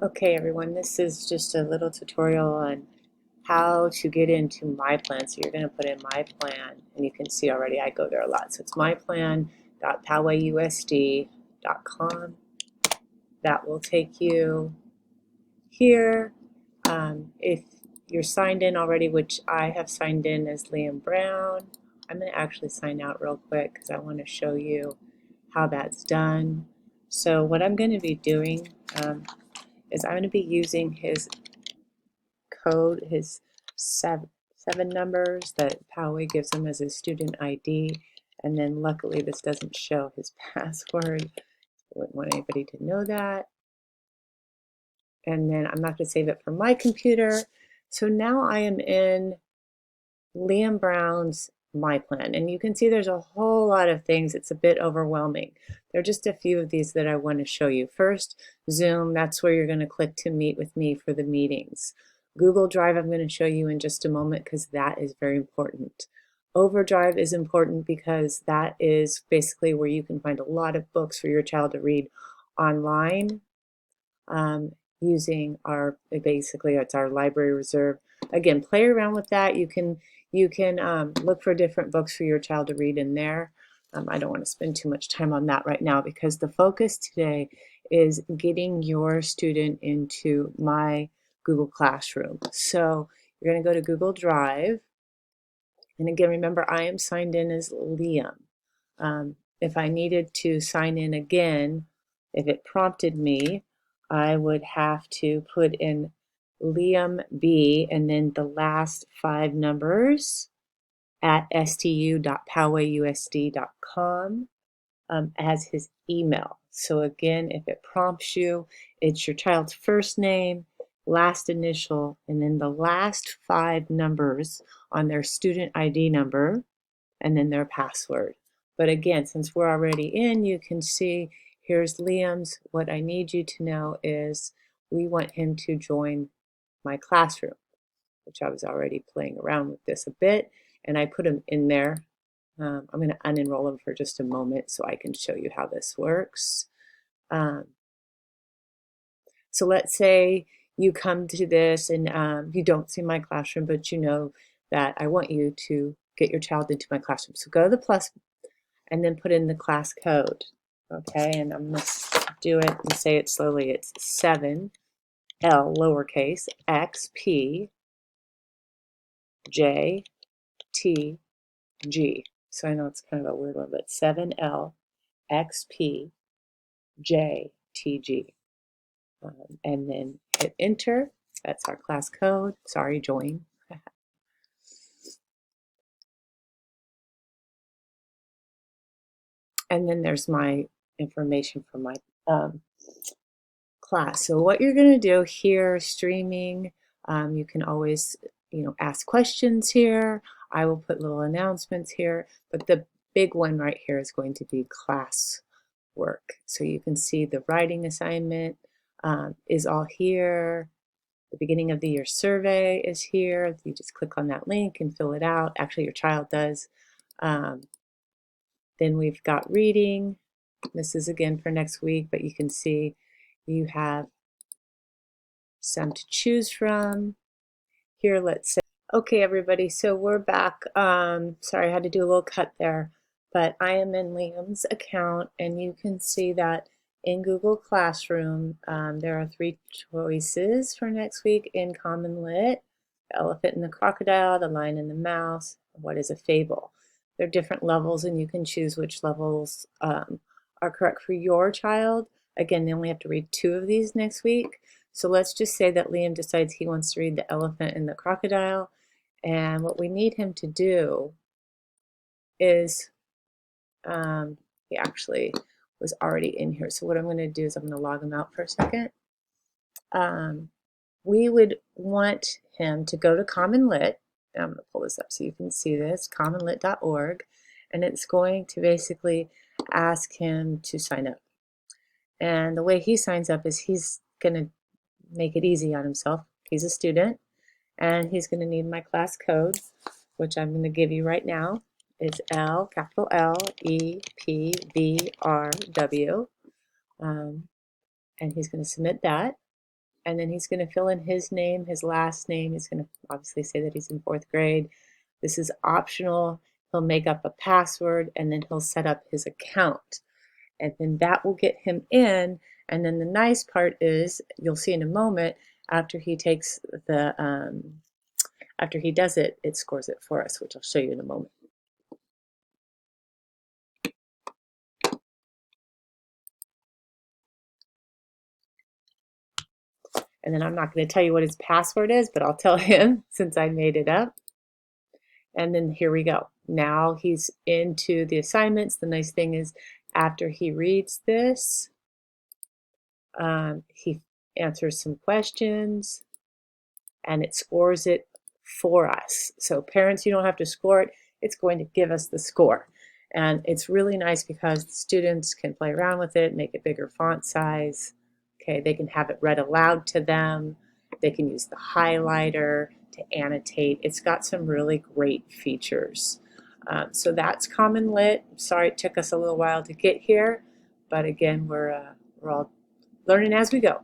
Okay, everyone, this is just a little tutorial on how to get into My Plan. So you're going to put in My Plan, and you can see already I go there a lot. So it's myplan.powayusd.com. That will take you here. If you're signed in already, which I have signed in as Liam Brown, I'm going to actually sign out real quick because I want to show you how that's done. So what I'm going to be doing is I'm going to be using his code, his seven numbers that Poway gives him as his student ID. And then luckily this doesn't show his password. I wouldn't want anybody to know that. And then I'm not going to save it from my computer. So now I am in Liam Brown's My Plan. And you can see there's a whole lot of things. It's a bit overwhelming. There are just a few of these that I want to show you. First, Zoom, that's where you're going to click to meet with me for the meetings. Google Drive, I'm going to show you in just a moment because that is very important. Overdrive is important because that is basically where you can find a lot of books for your child to read online using basically it's our library reserve. Again, play around with that. You can look for different books for your child to read in there. I don't want to spend too much time on that right now because the focus today is getting your student into my Google Classroom. So you're going to go to Google Drive. And again, remember, I am signed in as Liam. If I needed to sign in again, if it prompted me, I would have to put in Liam B and then the last 5 numbers at stu.powayusd.com as his email. So again, if it prompts you, it's your child's first name, last initial, and then the last 5 numbers on their student ID number, and then their password. But again, since we're already in, you can see here's Liam's. What I need you to know is we want him to join my classroom, which I was already playing around with this a bit, and I put him in there. I'm going to unenroll him for just a moment so I can show you how this works. So let's say you come to this and you don't see my classroom, but you know that I want you to get your child into my classroom. So go to the plus and then put in the class code. Okay, and I'm going to do it and say it slowly. It's 7L lowercase XP J T G. So I know it's kind of a weird one, but 7L XP J T G. And then hit enter. That's our class code. Sorry, join. And then there's my information for my class. So what you're going to do here, streaming, you can always ask questions here. I will put little announcements here, but the big one right here is going to be class work. So you can see the writing assignment is all here. The beginning of the year survey is here. You just click on that link and fill it out. Actually, your child does. Then we've got reading. This is again for next week, but you can see you have some to choose from. Here, let's say, okay, everybody, so we're back. Sorry, I had to do a little cut there, but I am in Liam's account, and you can see that in Google Classroom, there are 3 choices for next week in CommonLit: the elephant and the crocodile, the lion and the mouse, what is a fable. There are different levels, and you can choose which levels are correct for your child. Again, they only have to read 2 of these next week. So let's just say that Liam decides he wants to read the elephant and the crocodile. And what we need him to do is, he actually was already in here. So what I'm going to do is I'm going to log him out for a second. We would want him to go to CommonLit. And I'm going to pull this up so you can see this, commonlit.org. And it's going to basically ask him to sign up. And the way he signs up is he's going to make it easy on himself. He's a student, and he's going to need my class code, which I'm going to give you right now. It's capital L E P V R W, and he's going to submit that. and then he's going to fill in his name, his last name. He's going to obviously say that he's in 4th grade. This is optional. He'll make up a password, and then he'll set up his account. And then that will get him in. And then the nice part is, you'll see in a moment, after he takes the, after he does it, it scores it for us, which I'll show you in a moment. And then I'm not going to tell you what his password is, but I'll tell him since I made it up. And then here we go. Now he's into the assignments. The nice thing is, after he reads this, he answers some questions and it scores it for us. So parents, you don't have to score it. It's going to give us the score. And it's really nice because the students can play around with it, make it bigger font size. Okay, they can have it read aloud to them. They can use the highlighter to annotate. It's got some really great features. So that's CommonLit. Sorry it took us a little while to get here, but again, we're all learning as we go.